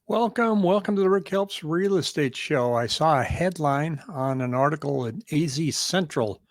Welcome to the Rick Helps Real Estate Show. I saw a headline on an article in AZ Central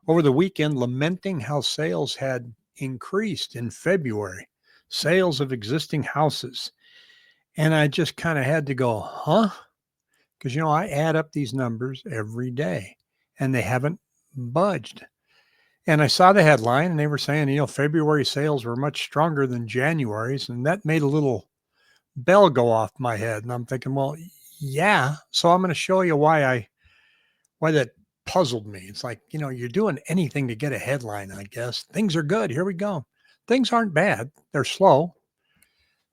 over the weekend lamenting how sales had increased in February, sales of existing houses. And I just kind of had to go, huh? Because, I add up these numbers every day and they haven't budged. And I saw the headline and they were saying, February sales were much stronger than January's. And that made a little bell go off my head. And I'm thinking, well, yeah. So I'm going to show you why that puzzled me. It's like, you're doing anything to get a headline, I guess. Things are good. Here we go. Things aren't bad. They're slow.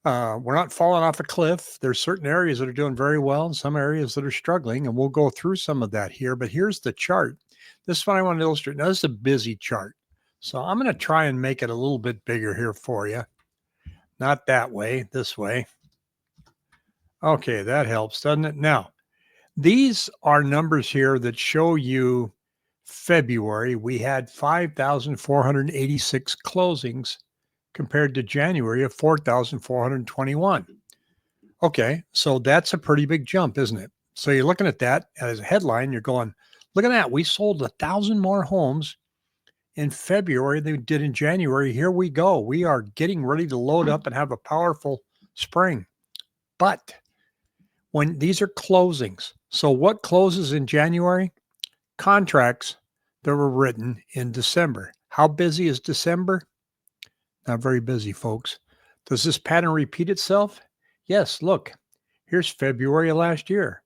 We're not falling off a cliff. There's certain areas that are doing very well and some areas that are struggling. And we'll go through some of that here. But here's the chart. This is what I want to illustrate. Now, this is a busy chart. So I'm going to try and make it a little bit bigger here for you. Not that way, this way. Okay, that helps, doesn't it? Now, these are numbers here that show you February. We had 5,486 closings compared to January of 4,421. Okay, so that's a pretty big jump, isn't it? So you're looking at that as a headline, you're going, look at that. We sold 1,000 more homes in February than we did in January. Here we go. We are getting ready to load up and have a powerful spring. But when these are closings, so what closes in January? Contracts that were written in December. How busy is December? Not very busy, folks. Does this pattern repeat itself? Yes, look, here's February of last year.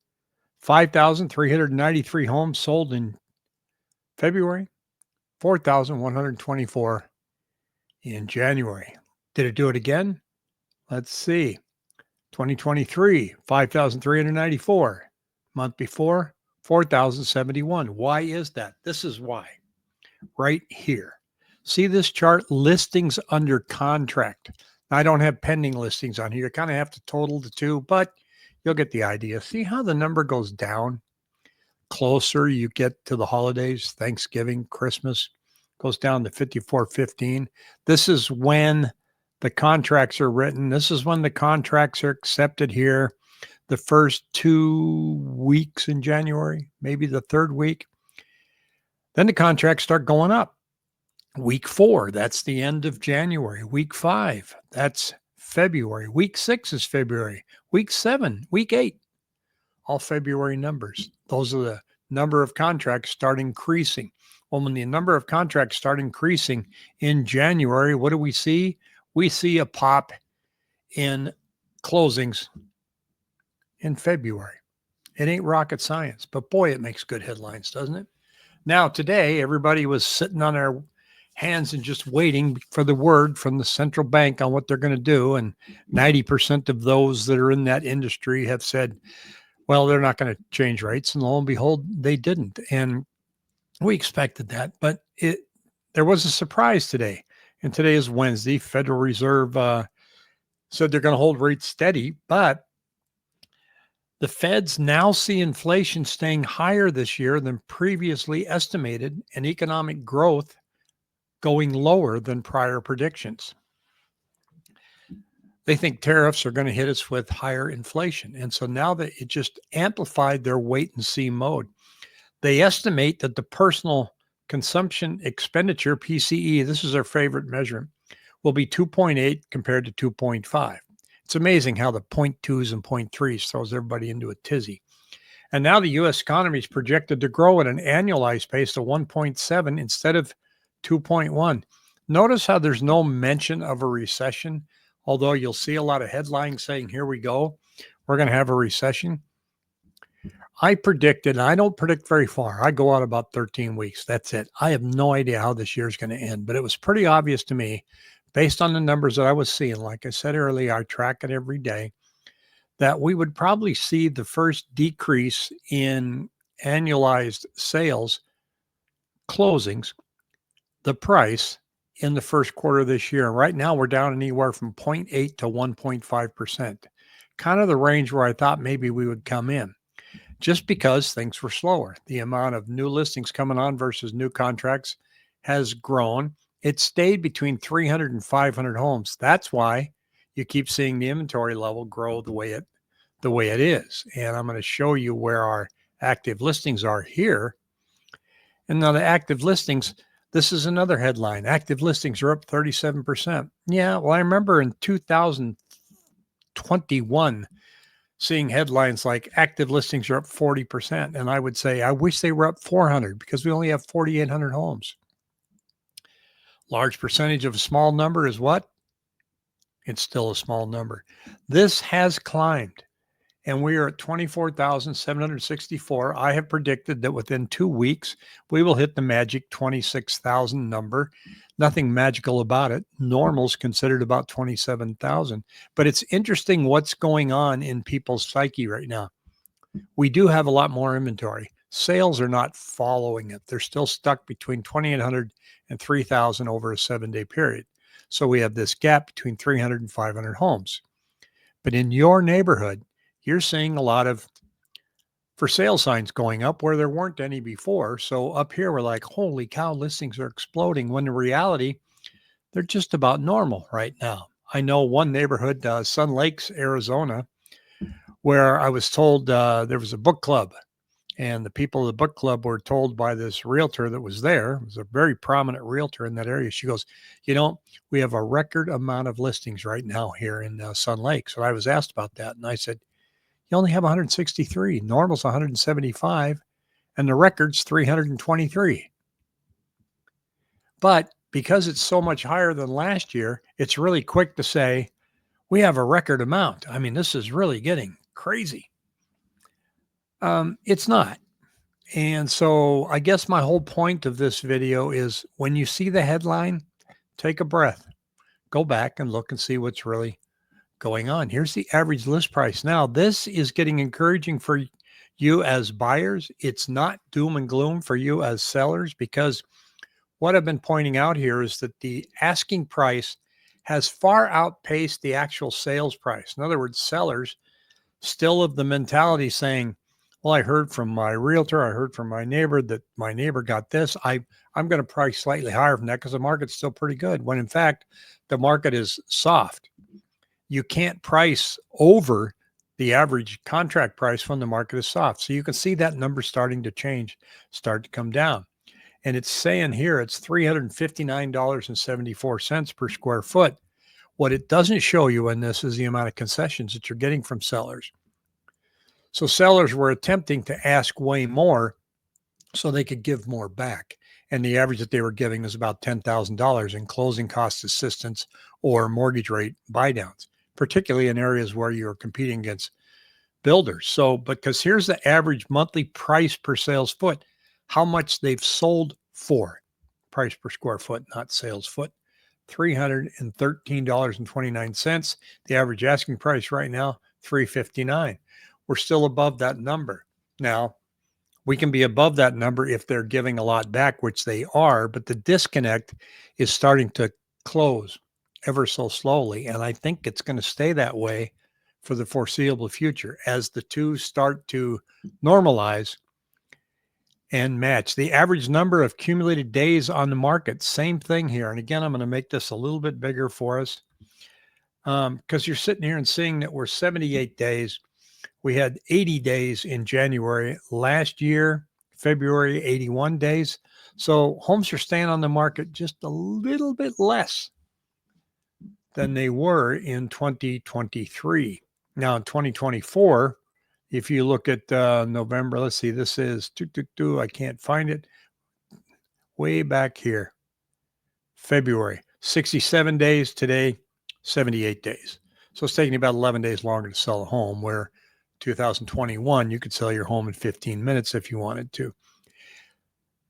5,393 homes sold in February, 4,124 in January. Did it do it again? Let's see. 2023, 5,394. Month before, 4,071. Why is that? This is why. Right here. See this chart? Listings under contract. Now, I don't have pending listings on here. You kind of have to total the two, but you'll get the idea. See how the number goes down? Closer you get to the holidays, Thanksgiving, Christmas, goes down to 5415. This is when the contracts are written. This is when the contracts are accepted here. The first 2 weeks in January, maybe the third week. Then the contracts start going up. Week 4, that's the end of January. Week 5, that's February. Week 6 is February. Week 7, week 8, all February numbers. Those are the number of contracts start increasing. Well, when the number of contracts start increasing in January, what do we see? We see a pop in closings in February. It ain't rocket science, but boy, it makes good headlines, doesn't it? Now, today, everybody was sitting on their hands and just waiting for the word from the central bank on what they're going to do. And 90% of those that are in that industry have said, well, they're not going to change rates. And lo and behold, they didn't. And we expected that, but there was a surprise today. And today is Wednesday. Federal Reserve said they're going to hold rates steady, but the Feds now see inflation staying higher this year than previously estimated and economic growth going lower than prior predictions. They think tariffs are going to hit us with higher inflation. And so now that it just amplified their wait and see mode. They estimate that the personal consumption expenditure, PCE, this is their favorite measurement, will be 2.8 compared to 2.5. It's amazing how the 0.2s and 0.3s throws everybody into a tizzy. And now the U.S. economy is projected to grow at an annualized pace of 1.7 instead of 2.1. Notice how there's no mention of a recession, although you'll see a lot of headlines saying, here we go, we're going to have a recession. I predicted, and I don't predict very far. I go out about 13 weeks. That's it. I have no idea how this year is going to end, but it was pretty obvious to me based on the numbers that I was seeing. Like I said earlier, I track it every day, that we would probably see the first decrease in annualized sales closings, the price in the first quarter of this year. Right now, we're down anywhere from 0.8 to 1.5%, kind of the range where I thought maybe we would come in. Just because things were slower. The amount of new listings coming on versus new contracts has grown. It stayed between 300 and 500 homes. That's why you keep seeing the inventory level grow the way it the way it is. And I'm going to show you where our active listings are here. And now the active listings, this is another headline. Active listings are up 37%. Yeah, well, I remember in 2021 seeing headlines like active listings are up 40%. And I would say, I wish they were up 400 because we only have 4,800 homes. Large percentage of a small number is what? It's still a small number. This has climbed, and we are at 24,764. I have predicted that within 2 weeks, we will hit the magic 26,000 number. Nothing magical about it. Normal's considered about 27,000. But it's interesting what's going on in people's psyche right now. We do have a lot more inventory. Sales are not following it. They're still stuck between 2,800 and 3,000 over a 7-day period. So we have this gap between 300 and 500 homes. But in your neighborhood, you're seeing a lot of for sale signs going up where there weren't any before. So up here, we're like, holy cow, listings are exploding. When in reality, they're just about normal right now. I know one neighborhood, Sun Lakes, Arizona, where I was told there was a book club. And the people of the book club were told by this realtor that was there, it was a very prominent realtor in that area. She goes, we have a record amount of listings right now here in Sun Lake. So I was asked about that. And I said, you only have 163. Normal's 175. And the record's 323. But because it's so much higher than last year, it's really quick to say, we have a record amount. I mean, this is really getting crazy. It's not. And so I guess my whole point of this video is when you see the headline, take a breath, go back and look and see what's really going on. Here's the average list price. Now, this is getting encouraging for you as buyers. It's not doom and gloom for you as sellers, because what I've been pointing out here is that the asking price has far outpaced the actual sales price. In other words, sellers still of the mentality saying, well, I heard from my realtor, I heard from my neighbor that my neighbor got this. I'm going to price slightly higher from that because the market's still pretty good. When in fact, the market is soft. You can't price over the average contract price when the market is soft. So you can see that number starting to change, start to come down. And it's saying here it's $359.74 per square foot. What it doesn't show you in this is the amount of concessions that you're getting from sellers. So sellers were attempting to ask way more so they could give more back. And the average that they were giving was about $10,000 in closing cost assistance or mortgage rate buydowns, particularly in areas where you're competing against builders. So, because here's the average monthly price per sales foot, how much they've sold for, price per square foot, not sales foot, $313.29. The average asking price right now, $359. We're still above that number. Now, we can be above that number if they're giving a lot back, which they are, but the disconnect is starting to close ever so slowly. And I think it's going to stay that way for the foreseeable future as the two start to normalize and match. The average number of cumulated days on the market, same thing here. And again, I'm going to make this a little bit bigger for us because you're sitting here and seeing that we're 78 days. We had 80 days in January last year, February, 81 days. So homes are staying on the market just a little bit less than they were in 2023. Now in 2024, if you look at November, let's see, this is, I can't find it, way back here, February, 67 days today, 78 days. So it's taking about 11 days longer to sell a home, where 2021, you could sell your home in 15 minutes if you wanted to.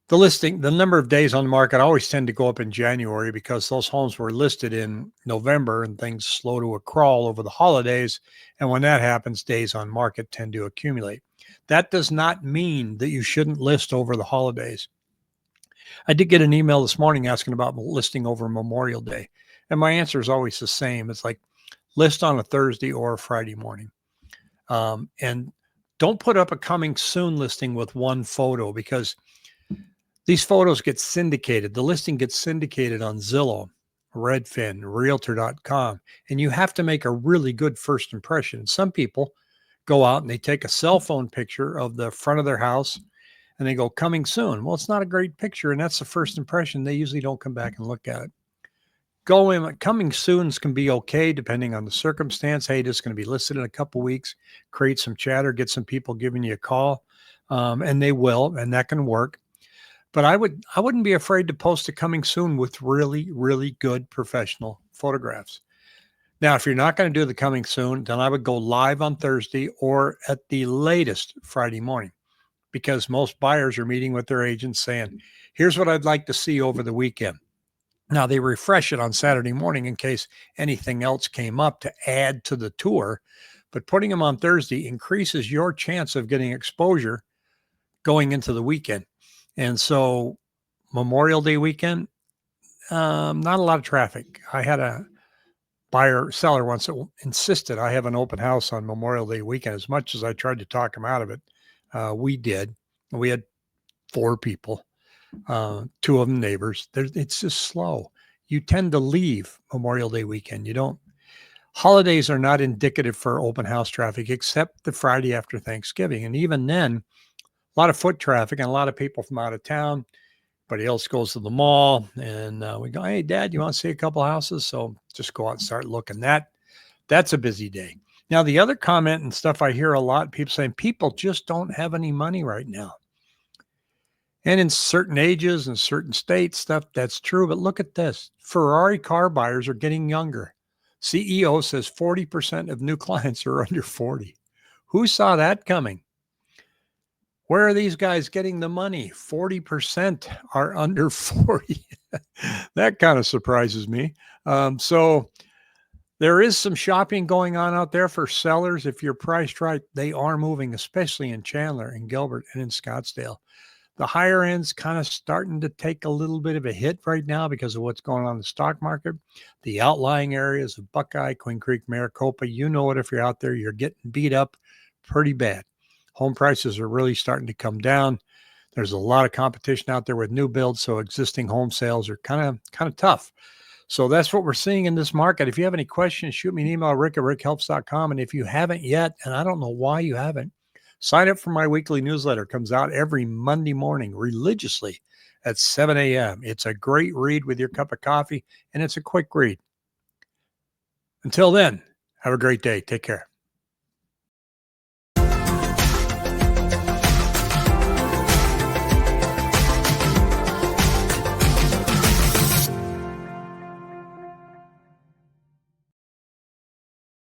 The number of days on the market always tend to go up in January because those homes were listed in November and things slow to a crawl over the holidays. And when that happens, days on market tend to accumulate. That does not mean that you shouldn't list over the holidays. I did get an email this morning asking about listing over Memorial Day. And my answer is always the same. It's like list on a Thursday or a Friday morning. And don't put up a coming soon listing with one photo because these photos get syndicated. The listing gets syndicated on Zillow, Redfin, Realtor.com, and you have to make a really good first impression. Some people go out and they take a cell phone picture of the front of their house and they go, coming soon. Well, it's not a great picture. And that's the first impression. They usually don't come back and look at it. Coming soons can be okay depending on the circumstance. Hey, this is going to be listed in a couple weeks. Create some chatter, get some people giving you a call, and they will, and that can work. But I wouldn't be afraid to post a coming soon with really, really good professional photographs. Now, if you're not going to do the coming soon, then I would go live on Thursday or at the latest Friday morning, because most buyers are meeting with their agents saying, here's what I'd like to see over the weekend. Now, they refresh it on Saturday morning in case anything else came up to add to the tour, but putting them on Thursday increases your chance of getting exposure going into the weekend. And so Memorial Day weekend, not a lot of traffic. I had a seller once that insisted I have an open house on Memorial Day weekend. As much as I tried to talk him out of it, we did. We had 4 people. 2 of them neighbors. It's just slow. You tend to leave Memorial Day weekend. Holidays are not indicative for open house traffic except the Friday after Thanksgiving. And even then, a lot of foot traffic and a lot of people from out of town. Everybody else goes to the mall and we go, hey, Dad, you want to see a couple houses? So just go out and start looking. That's a busy day. Now, the other comment and stuff I hear a lot, people saying people just don't have any money right now. And in certain ages and certain states, that's true. But look at this. Ferrari car buyers are getting younger. CEO says 40% of new clients are under 40. Who saw that coming? Where are these guys getting the money? 40% are under 40. That kind of surprises me. So there is some shopping going on out there for sellers. If you're priced right, they are moving, especially in Chandler and Gilbert and in Scottsdale. The higher end's kind of starting to take a little bit of a hit right now because of what's going on in the stock market. The outlying areas of Buckeye, Queen Creek, Maricopa, you know it if you're out there, you're getting beat up pretty bad. Home prices are really starting to come down. There's a lot of competition out there with new builds, so existing home sales are kind of tough. So that's what we're seeing in this market. If you have any questions, shoot me an email, rick@rickhelps.com. And if you haven't yet, and I don't know why you haven't, sign up for my weekly newsletter. It comes out every Monday morning religiously at 7 a.m. It's a great read with your cup of coffee, and it's a quick read. Until then, have a great day. Take care.